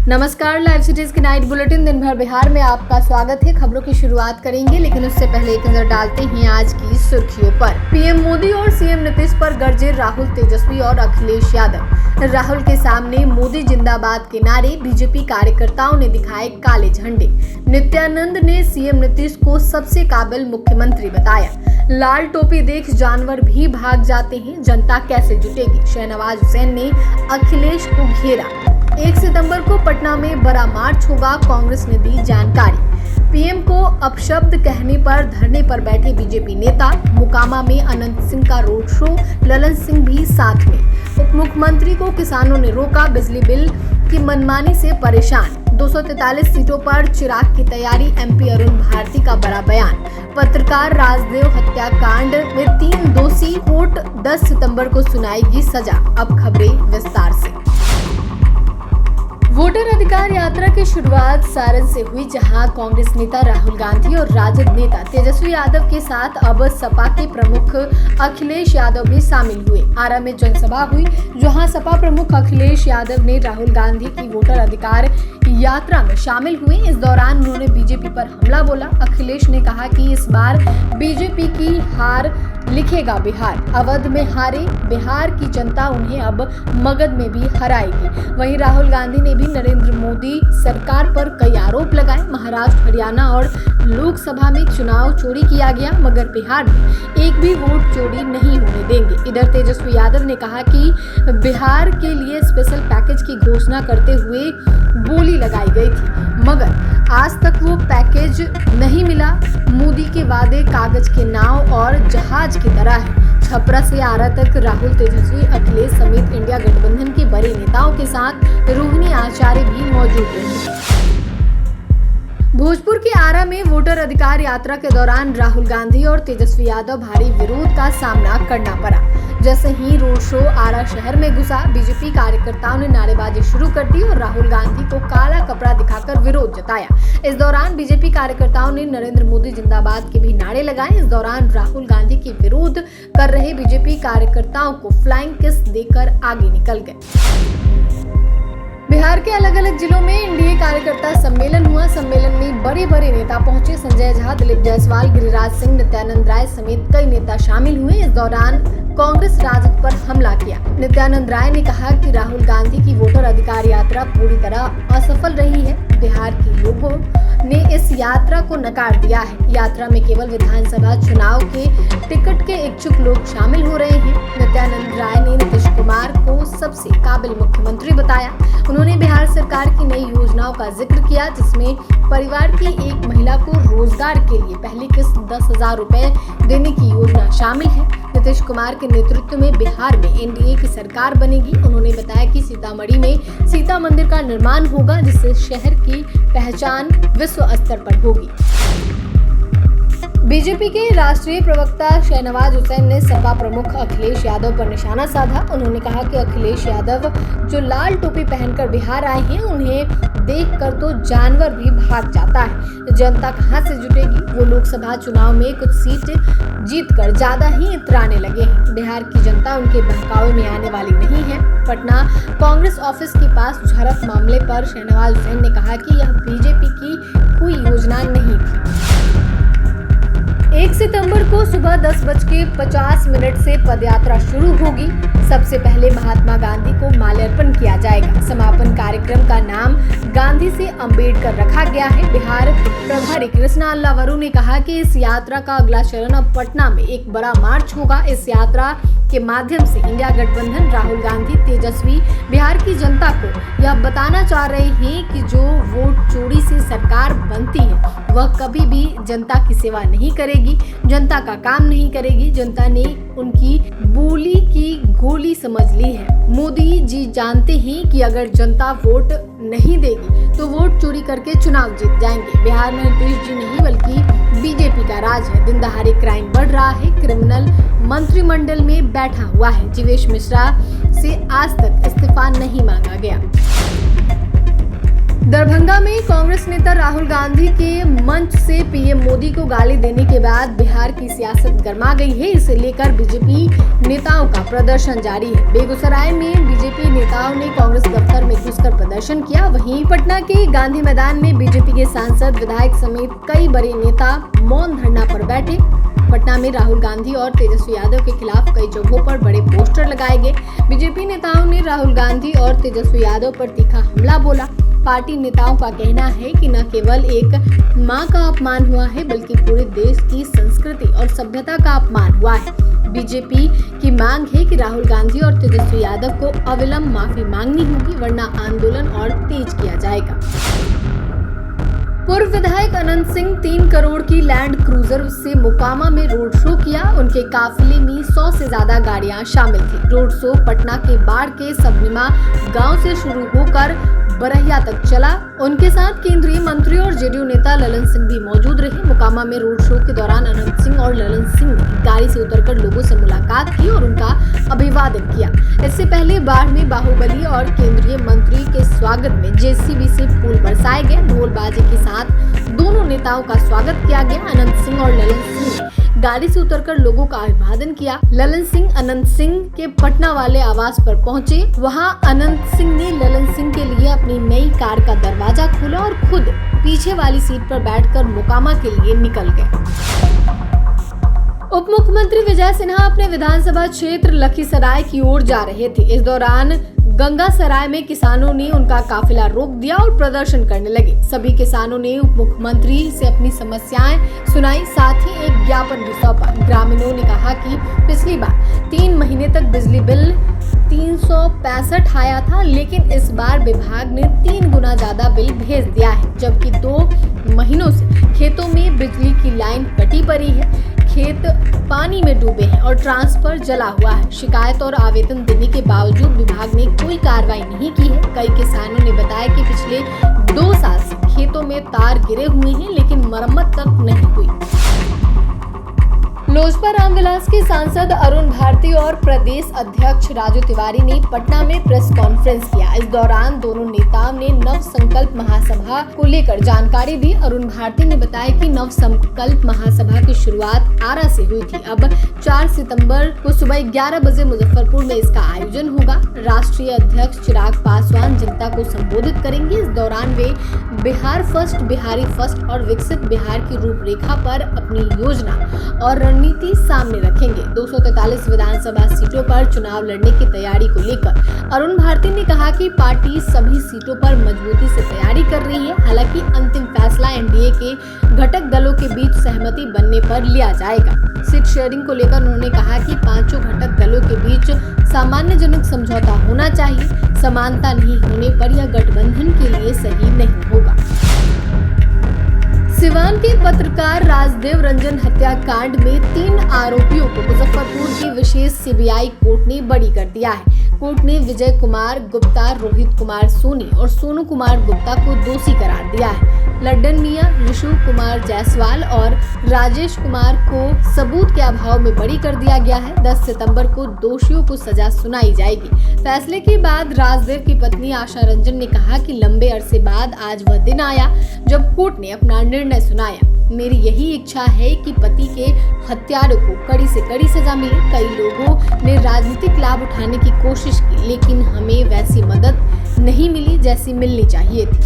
नमस्कार, live cities की night bulletin दिन भर बिहार में आपका स्वागत है। खबरों की शुरुआत करेंगे, लेकिन उससे पहले एक नजर डालते हैं आज की सुर्खियों पर। पीएम मोदी और सीएम नीतीश पर गरजे राहुल, तेजस्वी और अखिलेश यादव। राहुल के सामने मोदी जिंदाबाद के नारे, बीजेपी कार्यकर्ताओं ने दिखाए काले झंडे। नित्यानंद ने सीएम नीतीश को सबसे काबिल मुख्यमंत्री बताया। लाल टोपी देख जानवर भी भाग जाते हैं, जनता कैसे जुटेगी। शहनवाज हुसैन ने अखिलेश को घेरा। 1 सितंबर को पटना में बड़ा मार्च होगा, कांग्रेस ने दी जानकारी। पीएम को अपशब्द कहने पर धरने पर बैठे बीजेपी नेता। मोकामा में अनंत सिंह का रोड शो, ललन सिंह भी साथ में। उप मुख्यमंत्री को किसानों ने रोका, बिजली बिल की मनमानी से परेशान। 243 सीटों पर चिराग की तैयारी, एमपी अरुण भारती का बड़ा बयान। पत्रकार राजदेव हत्याकांड में 3 दोषी, कोर्ट 10 सितंबर को सुनाएगी सजा। अब खबरें विस्तार से। वोटर अधिकार यात्रा की शुरुआत सारण से हुई, जहां कांग्रेस नेता राहुल गांधी और राजद नेता तेजस्वी यादव के साथ अब सपा के प्रमुख अखिलेश यादव भी शामिल हुए। आरा में जनसभा हुई, जहां सपा प्रमुख अखिलेश यादव ने राहुल गांधी की वोटर अधिकार यात्रा में शामिल हुए। इस दौरान उन्होंने बीजेपी पर हमला बोला। अखिलेश ने कहा कि इस बार बीजेपी की हार लिखेगा बिहार। अवध में हारे बिहार की जनता उन्हें अब मगध में भी हराएगी। वहीं राहुल गांधी ने भी नरेंद्र मोदी सरकार पर कई आरोप लगाए। महाराष्ट्र, हरियाणा और लोकसभा में चुनाव चोरी किया गया, मगर बिहार में एक भी वोट चोरी नहीं होने देंगे। इधर तेजस्वी यादव ने कहा कि बिहार के लिए स्पेशल पैकेज की घोषणा करते हुए बोली लगाई गई थी, मगर आज तक वो पैकेज नहीं मिला। मोदी के वादे कागज के नाव और जहाज की तरह है। छपरा से आरा तक राहुल, तेजस्वी, अखिलेश समेत इंडिया गठबंधन के बड़े नेताओं के साथ रोहिणी आचार्य भी मौजूद रहे। भोजपुर के आरा में वोटर अधिकार यात्रा के दौरान राहुल गांधी और तेजस्वी यादव भारी विरोध का सामना करना पड़ा। जैसे ही रोड शो आरा शहर में घुसा, बीजेपी कार्यकर्ताओं ने नारेबाजी शुरू कर दी और राहुल गांधी को काला कपड़ा दिखाकर विरोध जताया। इस दौरान बीजेपी कार्यकर्ताओं ने नरेंद्र मोदी जिंदाबाद के भी नारे लगाए। इस दौरान राहुल गांधी के विरोध कर रहे बीजेपी कार्यकर्ताओं को फ्लाइंग किस देकर आगे निकल गए। बिहार के अलग अलग जिलों में एनडीए कार्यकर्ता सम्मेलन हुआ। सम्मेलन में बड़े बड़े नेता पहुंचे। संजय झा, दिलीप जायसवाल, गिरिराज सिंह, नित्यानंद राय समेत कई नेता शामिल हुए। इस दौरान कांग्रेस राजद पर हमला किया। नित्यानंद राय ने कहा कि राहुल गांधी की वोटर अधिकार यात्रा पूरी तरह असफल रही है। बिहार के लोगों ने इस यात्रा को नकार दिया है। यात्रा में केवल विधानसभा चुनाव के टिकट के इच्छुक लोग शामिल हो रहे हैं। नित्यानंद राय ने नीतीश कुमार को सबसे काबिल मुख्यमंत्री बताया। उन्होंने बिहार सरकार की नई योजनाओं का जिक्र किया, जिसमें परिवार की एक महिला को रोजगार के लिए पहली किस्त 10,000 रुपए देने की योजना शामिल है। नीतीश कुमार के नेतृत्व में बिहार में एनडीए की सरकार बनेगी। उन्होंने बताया कि सीतामढ़ी में सीता मंदिर का निर्माण होगा, जिससे शहर की पहचान विश्व स्तर पर होगी। बीजेपी के राष्ट्रीय प्रवक्ता शहनवाज हुसैन ने सपा प्रमुख अखिलेश यादव पर निशाना साधा। उन्होंने कहा कि अखिलेश यादव जो लाल टोपी पहनकर बिहार आए हैं, उन्हें देखकर तो जानवर भी भाग जाता है। जनता कहां से जुटेगी। वो लोकसभा चुनाव में कुछ सीट जीतकर ज्यादा ही इतराने लगे हैं। बिहार की जनता उनके बहकावे में आने वाली नहीं है। पटना कांग्रेस ऑफिस के पास झड़प मामले पर शहनवाज हुसैन ने कहा कि यह बीजेपी की कोई योजना नहीं थी। 1 सितंबर को सुबह 10:50 से पदयात्रा शुरू होगी। सबसे पहले महात्मा गांधी को माल्यार्पण किया जाएगा। समापन कार्यक्रम का नाम गांधी से अंबेडकर रखा गया है। बिहार प्रभारी कृष्णा अल्लावरू ने कहा कि इस यात्रा का अगला चरण अब पटना में एक बड़ा मार्च होगा। इस यात्रा के माध्यम से इंडिया गठबंधन, राहुल गांधी, तेजस्वी बिहार की जनता को यह बताना चाह रहे हैं कि जो वोट चोरी से सरकार बनती है, वह कभी भी जनता की सेवा नहीं करेगी, जनता का काम नहीं करेगी। जनता ने उनकी बोली की गोली समझ ली है। मोदी जी जानते हैं कि अगर जनता वोट नहीं देगी तो वोट चोरी करके चुनाव जीत जाएंगे। बिहार में नीतीश जी नहीं बल्कि बीजेपी का राज है। दिन दहाड़े क्राइम बढ़ रहा है। क्रिमिनल मंत्रिमंडल में बैठा हुआ है। जीवेश मिश्रा से आज तक इस्तीफा नहीं मांगा गया। दरभंगा में कांग्रेस नेता राहुल गांधी के मंच से पीएम मोदी को गाली देने के बाद बिहार की सियासत गर्मा गई है। इसे लेकर बीजेपी नेताओं का प्रदर्शन जारी है। बेगूसराय में बीजेपी नेताओं ने कांग्रेस दफ्तर में घुसकर प्रदर्शन किया। वहीं पटना के गांधी मैदान में बीजेपी के सांसद, विधायक समेत कई बड़े नेता मौन धरना पर बैठे। पटना में राहुल गांधी और तेजस्वी यादव के खिलाफ कई जगहों पर बड़े पोस्टर लगाए गए। बीजेपी नेताओं ने राहुल गांधी और तेजस्वी यादव पर तीखा हमला बोला। पार्टी नेताओं का कहना है कि न केवल एक मां का अपमान हुआ है, बल्कि पूरे देश की संस्कृति और सभ्यता का अपमान हुआ है। बीजेपी की मांग है कि राहुल गांधी और तेजस्वी यादव को अविलंब माफी मांगनी होगी, वरना आंदोलन और तेज किया जाएगा। पूर्व विधायक अनंत सिंह 3 करोड़ की लैंड क्रूजर से मोकामा में रोड शो किया। उनके काफिले में 100 से ज्यादा गाड़ियां शामिल थी। रोड शो पटना के बाढ़ के सबनीमा गांव से शुरू होकर बरहिया तक चला। उनके साथ केंद्रीय मंत्री और जेडीयू नेता ललन सिंह भी मौजूद रहे। मोकामा में रोड शो के दौरान अनंत सिंह और ललन सिंह ने गाड़ी से उतरकर लोगों से मुलाकात की और उनका अभिवादन किया। इससे पहले बाढ़ में बाहुबली और केंद्रीय मंत्री के स्वागत में जेसीबी से फूल बरसाए गए। ढोल बाजे के साथ दोनों नेताओं का स्वागत किया गया। अनंत सिंह और ललन सिंह ने गाड़ी से उतरकर लोगों का अभिवादन किया। ललन सिंह अनंत सिंह के पटना वाले आवास पर पहुंचे। वहां अनंत सिंह ने ललन सिंह के लिए अपनी नई कार का दरवाजा खोला और खुद पीछे वाली सीट पर बैठकर मोकामा के लिए निकल गए। उप मुख्यमंत्री विजय सिन्हा अपने विधानसभा क्षेत्र लखीसराय की ओर जा रहे थे। इस दौरान गंगासराय में किसानों ने उनका काफिला रोक दिया और प्रदर्शन करने लगे। सभी किसानों ने उप मुख्यमंत्री से अपनी समस्याएं सुनाई, साथ ही एक ज्ञापन भी सौंपा। ग्रामीणों ने कहा कि पिछली बार 3 महीने तक बिजली बिल 365 आया था, लेकिन इस बार विभाग ने 3 गुना ज्यादा बिल भेज दिया है, जबकि 2 महीनों से खेतों में बिजली की लाइन कटी पड़ी है, खेत पानी में डूबे हैं और ट्रांसफर जला हुआ है। शिकायत और आवेदन देने के बावजूद विभाग ने कोई कार्रवाई नहीं की है। कई किसानों ने बताया कि पिछले 2 साल से खेतों में तार गिरे हुए हैं, लेकिन मरम्मत तक नहीं हुई। लोजपा रामविलास के सांसद अरुण भारती और प्रदेश अध्यक्ष राजू तिवारी ने पटना में प्रेस कॉन्फ्रेंस किया। इस दौरान दोनों नेताओं ने नव संकल्प महासभा को लेकर जानकारी दी। अरुण भारती ने बताया कि नव संकल्प महासभा की शुरुआत आरा से हुई थी। अब 4 सितंबर को सुबह 11 बजे मुजफ्फरपुर में इसका आयोजन होगा। राष्ट्रीय अध्यक्ष चिराग पासवान जनता को संबोधित करेंगे। इस दौरान वे बिहार फर्स्ट, बिहारी फर्स्ट और विकसित बिहार की रूपरेखा पर अपनी योजना और रणनीति सामने रखेंगे। 243 विधानसभा सीटों पर चुनाव लड़ने की तैयारी को लेकर अरुण भारती ने कहा कि पार्टी सभी सीटों पर मजबूती से तैयारी कर रही है। हालांकि अंतिम फैसला एनडीए के घटक दलों के बीच सहमति बनने पर लिया जाएगा। सीट शेयरिंग को लेकर उन्होंने कहा कि 5 घटक दलों के बीच सामान्यजनक समझौता होना चाहिए। समानता नहीं होने पर यह गठबंधन के लिए सही नहीं होगा। सिवान के पत्रकार राजदेव रंजन हत्याकांड में 3 आरोपियों को मुजफ्फरपुर की विशेष सीबीआई कोर्ट ने बरी कर दिया है। कोर्ट ने विजय कुमार गुप्ता, रोहित कुमार सोनी और सोनू कुमार गुप्ता को दोषी करार दिया है। लड्डन मियां, ऋषु कुमार जायसवाल और राजेश कुमार को सबूत के अभाव में बरी कर दिया गया है। 10 सितंबर को दोषियों को सजा सुनाई जाएगी। फैसले के बाद राजदेव की पत्नी आशा रंजन ने कहा कि लंबे अरसे बाद आज वह दिन आया जब कोर्ट ने अपना निर्णय सुनाया। मेरी यही इच्छा है कि पति के हत्यारों को कड़ी से कड़ी सजा मिले। कई लोगों ने राजनीतिक लाभ उठाने की कोशिश की, लेकिन हमें वैसी मदद नहीं मिली जैसी मिलनी चाहिए थी।